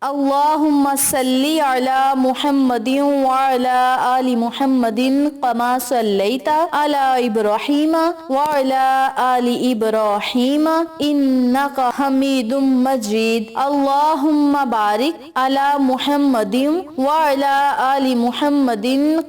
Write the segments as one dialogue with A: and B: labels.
A: اللہم صلی علی محمد وعلی آل محمد کما صلیت علی ابراہیم وعلی آل ابراہیم انک حمید مجید اللہم بارک علی محمد وعلی آل محمد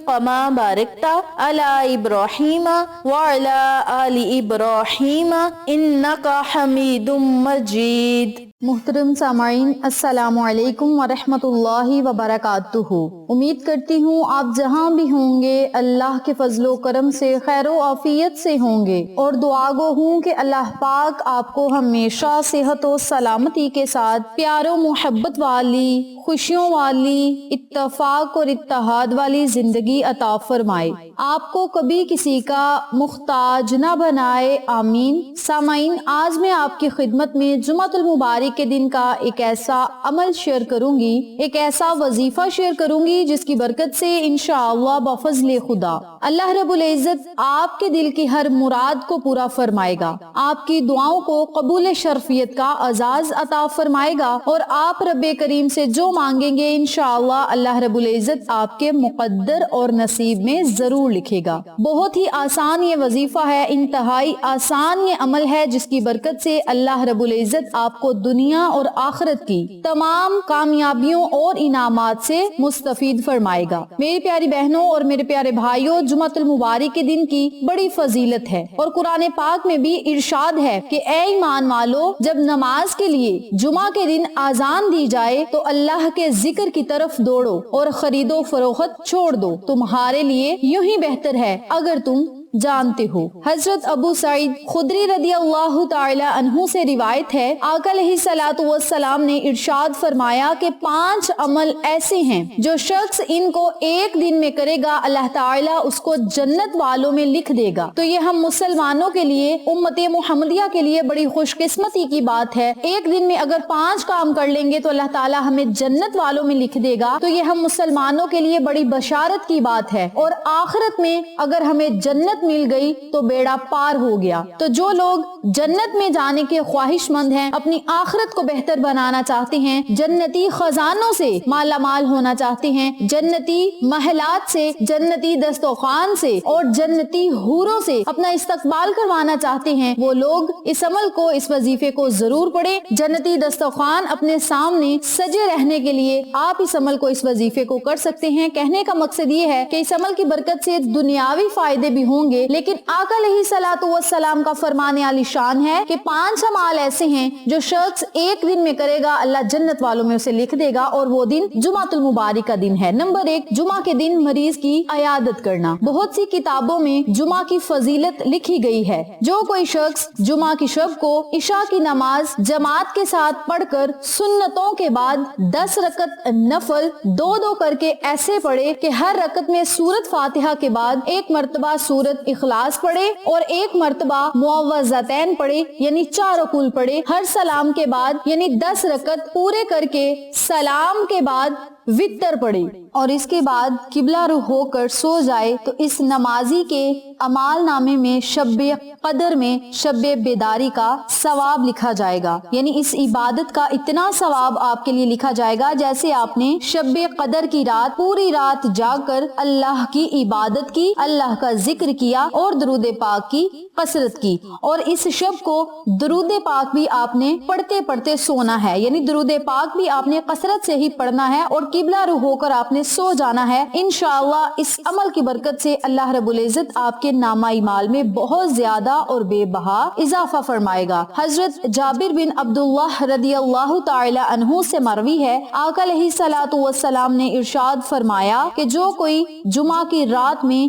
A: کما بارکت علی ابراہیم وعلی آل ابراہیم انک حمید مجید۔ محترم سامعین، السلام علیکم ورحمۃ اللہ وبرکاتہ۔ امید کرتی ہوں آپ جہاں بھی ہوں گے اللہ کے فضل و کرم سے خیر و عافیت سے ہوں گے، اور دعا گو ہوں کہ اللہ پاک آپ کو ہمیشہ صحت و سلامتی کے ساتھ پیار و محبت والی، خوشیوں والی، اتفاق اور اتحاد والی زندگی عطا فرمائے، آپ کو کبھی کسی کا محتاج نہ بنائے، آمین۔ سامعین، آج میں آپ کی خدمت میں جمعۃ المبارک کے دن کا ایک ایسا عمل شیئر کروں گی، ایک ایسا وظیفہ شیئر کروں گی جس کی برکت سے انشاءاللہ بفضل خدا اللہ رب العزت آپ کے دل کی ہر مراد کو پورا فرمائے گا، آپ کی دعاؤں کو قبول شرفیت کا اعزاز عطا فرمائے گا، اور آپ رب کریم سے جو مانگیں گے انشاءاللہ اللہ رب العزت آپ کے مقدر اور نصیب میں ضرور لکھے گا۔ بہت ہی آسان یہ وظیفہ ہے، انتہائی آسان یہ عمل ہے جس کی برکت سے اللہ رب العزت آپ کو دنیا اور آخرت کی تمام کامیابیوں اور انعامات سے مستفید فرمائے گا۔ میری پیاری بہنوں اور میرے پیارے بھائیوں، جمعۃ المبارک کے دن کی بڑی فضیلت ہے، اور قرآن پاک میں بھی ارشاد ہے کہ اے ایمان والو، جب نماز کے لیے جمعہ کے دن آذان دی جائے تو اللہ کے ذکر کی طرف دوڑو اور خرید و فروخت چھوڑ دو، تمہارے لیے یوں ہی بہتر ہے اگر تم جانتے ہو۔ حضرت ابو سعید خدری رضی اللہ تعالی عنہ سے روایت ہے، آقا علیہ الصلوۃ والسلام نے ارشاد فرمایا کہ 5 عمل ایسے ہیں جو شخص ان کو ایک دن میں کرے گا اللہ تعالیٰ اس کو جنت والوں میں لکھ دے گا۔ تو یہ ہم مسلمانوں کے لیے، امت محمدیہ کے لیے بڑی خوش قسمتی کی بات ہے۔ ایک دن میں اگر 5 کام کر لیں گے تو اللہ تعالیٰ ہمیں جنت والوں میں لکھ دے گا، تو یہ ہم مسلمانوں کے لیے بڑی بشارت کی بات ہے، اور آخرت میں اگر ہمیں جنت مل گئی تو بیڑا پار ہو گیا۔ تو جو لوگ جنت میں جانے کے خواہش مند ہیں، اپنی آخرت کو بہتر بنانا چاہتے ہیں، جنتی خزانوں سے مالا مال ہونا چاہتے ہیں، جنتی محلات سے، جنتی دسترخوان سے اور جنتی حوروں سے اپنا استقبال کروانا چاہتے ہیں، وہ لوگ اس عمل کو، اس وظیفے کو ضرور پڑھیں۔ جنتی دسترخوان اپنے سامنے سجے رہنے کے لیے آپ اس عمل کو، اس وظیفے کو کر سکتے ہیں۔ کہنے کا مقصد یہ ہے کہ اس عمل کی برکت سے دنیاوی فائدے بھی ہوں گے، لیکن آقا علیہ الصلوۃ والسلام کا فرمان عالی شان ہے کہ 5 اعمال ایسے ہیں جو شخص ایک دن میں کرے گا اللہ جنت والوں میں اسے لکھ دے گا، اور وہ دن جمعۃ المبارک کا دن ہے۔ نمبر 1، جمعہ کے دن مریض کی عیادت کرنا۔ بہت سی کتابوں میں جمعہ کی فضیلت لکھی گئی ہے۔ جو کوئی شخص جمعہ کی شب کو عشاء کی نماز جماعت کے ساتھ پڑھ کر سنتوں کے بعد 10 رکعت نفل 2 کر کے ایسے پڑھے کہ ہر رکعت میں سورۃ فاتحہ کے بعد ایک مرتبہ سورۃ اخلاص پڑھے اور ایک مرتبہ معوذتین پڑھے، یعنی 4 رکوع پڑھے، ہر سلام کے بعد یعنی 10 رکعت پورے کر کے سلام کے بعد وتر پڑھے، اور اس کے بعد قبلہ رخ ہو کر سو جائے، تو اس نمازی کے اعمال نامے میں شب قدر میں شب بیداری کا ثواب لکھا جائے گا، یعنی اس عبادت کا اتنا ثواب آپ کے لیے لکھا جائے گا جیسے آپ نے شب قدر کی رات پوری رات جاگ کر اللہ کی عبادت کی، اللہ کا ذکر کیا اور درود پاک کی کثرت کی۔ اور اس شب کو درود پاک بھی آپ نے پڑھتے پڑھتے سونا ہے، یعنی درود پاک بھی آپ نے کثرت سے ہی پڑھنا ہے، اور قبلہ رخ ہو کر آپ نے سو جانا ہے۔ انشاءاللہ اس عمل کی برکت سے اللہ رب العزت آپ کے نامہ اعمال میں بہت زیادہ اور بے بہا اضافہ فرمائے گا۔ حضرت جابر بن عبداللہ رضی اللہ تعالی عنہ سے مروی ہے، آقا علیہ الصلوۃ والسلام نے ارشاد فرمایا کہ جو کوئی جمعہ کی رات میں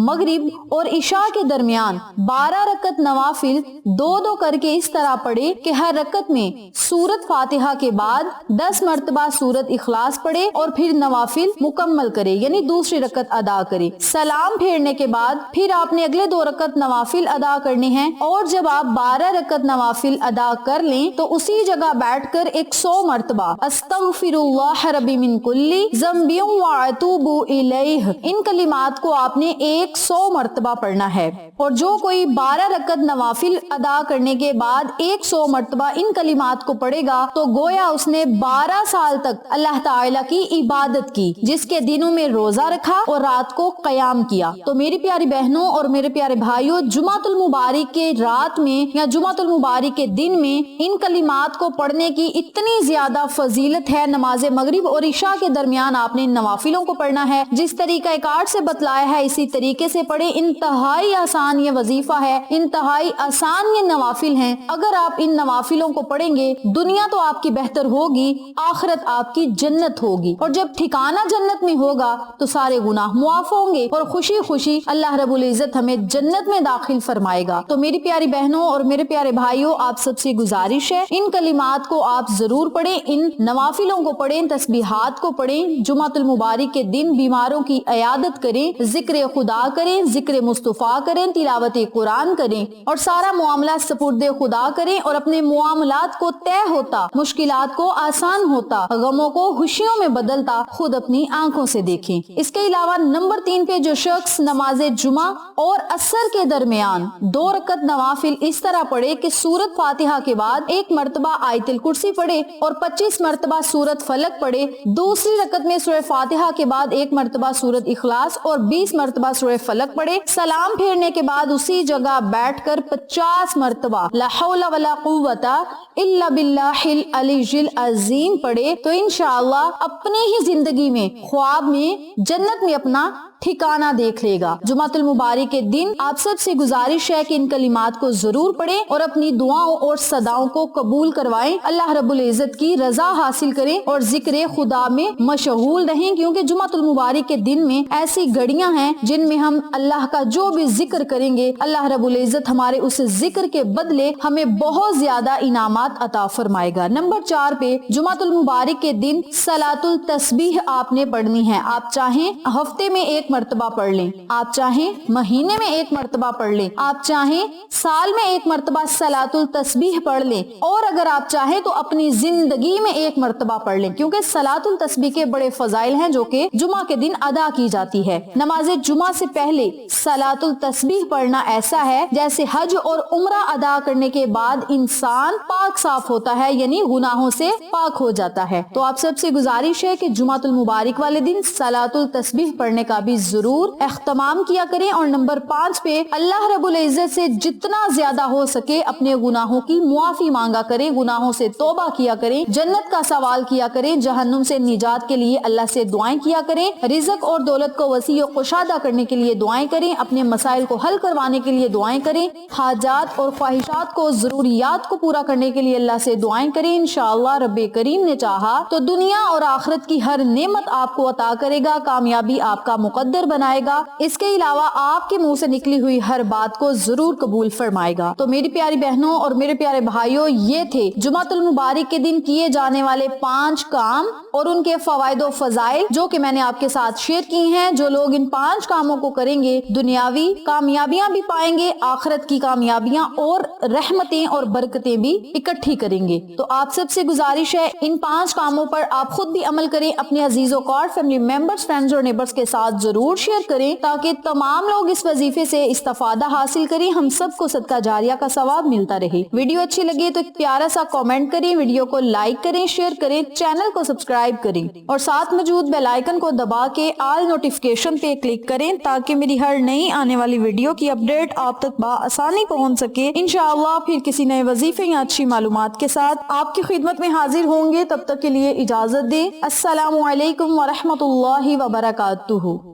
A: مغرب اور عشاء کے درمیان 12 رکعت نوافل 2 کر کے اس طرح پڑھے کہ ہر رکعت میں سورۃ فاتحہ کے بعد 10 مرتبہ سورۃ اخلاص پڑھے اور پھر نوافل مکمل کرے یعنی دوسری رکعت ادا کرے. سلام پھیرنے کے بعد پھر آپ نے اگلے 2 رکعت نوافل ادا کرنے ہیں اور جب آپ 12 رکعت نوافل ادا کر لیں تو اسی جگہ بیٹھ کر 100 مرتبہ استغفر اللہ ربی من کلی ذنب واتوب الیہ ان کلمات کو آپ نے 100 مرتبہ پڑھنا ہے. اور جو کوئی 12 رکعت نوافل ادا کرنے کے بعد 100 مرتبہ ان کلمات کو پڑھے گا تو گویا اس نے 12 سال تک اللہ تعالیٰ کی عبادت کی، جس کے دنوں میں روزہ رکھا اور رات کو قیام کیا. تو میری پیاری بہنوں اور میرے پیارے بھائیوں، جمعۃ المبارک کے رات میں یا جمعۃ المبارک کے دن میں ان کلمات کو پڑھنے کی اتنی زیادہ فضیلت ہے. نماز مغرب اور عشاء کے درمیان آپ نے نوافلوں کو پڑھنا ہے، جس طریقہ کار سے بتلایا ہے اسی طریقے سے پڑھے. انتہائی آسان یہ وظیفہ ہے، انتہائی آسان یہ نوافل ہیں. اگر آپ ان نوافلوں کو پڑھیں گے دنیا تو آپ کی بہتر ہوگی، آخرت آپ کی جنت ہوگی. اور جب ٹھکانہ جنت میں ہوگا تو سارے گناہ معاف ہوں گے اور خوشی خوشی اللہ رب العزت ہمیں جنت میں داخل فرمائے گا. تو میری پیاری بہنوں اور میرے پیارے بھائیوں، آپ سب سے گزارش ہے ان کلمات کو آپ ضرور پڑھیں، ان نوافلوں کو پڑھیں، تسبیحات کو پڑھیں. جمعۃ المبارک کے دن بیماروں کی عیادت کریں، ذکر خدا کریں، ذکر مصطفیٰ کریں، تلاوت قرآن کریں اور سارا معاملہ سپرد خدا کریں اور اپنے معاملات کو طے ہوتا، مشکلات کو آسان ہوتا، غموں کو خوشیوں میں بدلتا خود اپنی آنکھوں سے دیکھیں. اس کے علاوہ نمبر 3 پہ جو شخص نماز جمعہ اور عصر کے درمیان 2 رکعت نوافل اس طرح پڑھے کہ سورت فاتحہ کے بعد 1 مرتبہ آیت الکرسی پڑھے اور 25 مرتبہ سورت فلق پڑھے، دوسری رکعت میں سورہ فاتحہ کے بعد 1 مرتبہ سورت اخلاص اور 20 مرتبہ سورہ فلق پڑھے، سلام پھیرنے کے بعد اسی جگہ بیٹھ کر 50 مرتبہ لا حول ولا قوت الا باللہ العلی العظیم پڑھے، تو انشاءاللہ اپنی ہی زندگی میں خواب میں جنت میں اپنا ٹھکانہ دیکھ لے گا. جمعۃ المبارک کے دن آپ سب سے گزارش ہے کہ ان کلمات کو ضرور پڑھیں اور اپنی دعاؤں اور صداؤں کو قبول کروائیں، اللہ رب العزت کی رضا حاصل کریں اور ذکر خدا میں مشغول رہیں، کیونکہ جمعۃ المبارک کے دن میں ایسی گھڑیاں ہیں جن میں ہم اللہ کا جو بھی ذکر کریں گے اللہ رب العزت ہمارے اس ذکر کے بدلے ہمیں بہت زیادہ انعامات عطا فرمائے گا. نمبر 4 پہ جمعۃ المبارک کے دن صلاۃ التسبیح آپ نے پڑھنی ہے. آپ چاہیں ہفتے میں 1 مرتبہ پڑھ لیں، آپ چاہیں مہینے میں 1 مرتبہ پڑھ لیں، آپ چاہیں سال میں 1 مرتبہ صلاۃ التسبیح پڑھ لیں، اور اگر آپ چاہیں تو اپنی زندگی میں 1 مرتبہ پڑھ لیں، کیونکہ صلاۃ التسبیح کے بڑے فضائل ہیں جو کہ جمعہ کے دن ادا کی جاتی ہے. نماز جمعہ سے پہلے صلاۃ التسبیح پڑھنا ایسا ہے جیسے حج اور عمرہ ادا کرنے کے بعد انسان پاک صاف ہوتا ہے، یعنی گناہوں سے پاک ہو جاتا ہے. تو آپ سب سے گزارش ہے کہ جمعۃ المبارک والے دن صلاۃ التسبیح پڑھنے کا بھی ضرور اہتمام کیا کریں. اور نمبر 5 پہ اللہ رب العزت سے جتنا زیادہ ہو سکے اپنے گناہوں کی معافی مانگا کریں، گناہوں سے توبہ کیا کریں، جنت کا سوال کیا کریں، جہنم سے نجات کے لیے اللہ سے دعائیں کیا کریں، رزق اور دولت کو وسیع و کشادہ کرنے کے لیے دعائیں کریں، اپنے مسائل کو حل کروانے کے لیے دعائیں کریں، حاجات اور خواہشات کو، ضروریات کو پورا کرنے کے لیے اللہ سے دعائیں کریں. انشاءاللہ رب کریم نے چاہا تو دنیا اور آخرت کی ہر نعمت آپ کو عطا کرے گا، کامیابی آپ کا مقدر بنائے گا. اس کے علاوہ آپ کے منہ سے نکلی ہوئی ہر بات کو ضرور قبول فرمائے گا. تو میری پیاری بہنوں اور میرے پیارے بھائیوں، یہ تھے جمعۃ المبارک کے دن کیے جانے والے 5 کام اور ان کے فوائد و فضائل جو کہ میں نے آپ کے ساتھ شیئر کی ہیں. جو لوگ ان 5 کاموں کو کریں گے دنیاوی کامیابیاں بھی پائیں گے، آخرت کی کامیابیاں اور رحمتیں اور برکتیں بھی اکٹھی کریں گے. تو آپ سب سے گزارش ہے ان 5 کاموں پر آپ خود بھی عمل کریں، اپنے عزیزوں کو اور فیملی ممبرز، فرینڈز اور نیبرز کے ساتھ ضرور شیئر کریں تاکہ تمام لوگ اس وظیفے سے استفادہ حاصل کریں، ہم سب کو صدقہ جاریہ کا ثواب ملتا رہے. ویڈیو اچھی لگی تو ایک پیارا سا کامنٹ کریں، ویڈیو کو لائک کریں، شیئر کریں، چینل کو سبسکرائب کریں اور ساتھ موجود بیل آئیکن کو دبا کے آل نوٹیفیکیشن پہ کلک کریں تاکہ میری ہر نئی آنے والی ویڈیو کی اپڈیٹ آپ تک بآسانی پہنچ سکے. انشاءاللہ پھر کسی نئے وظیفے یا اچھی معلومات کے ساتھ آپ کی خدمت میں حاضر ہوں گے. تب تک کے لیے اجازت دیں. السلام علیکم ورحمۃ اللہ وبرکاتہ.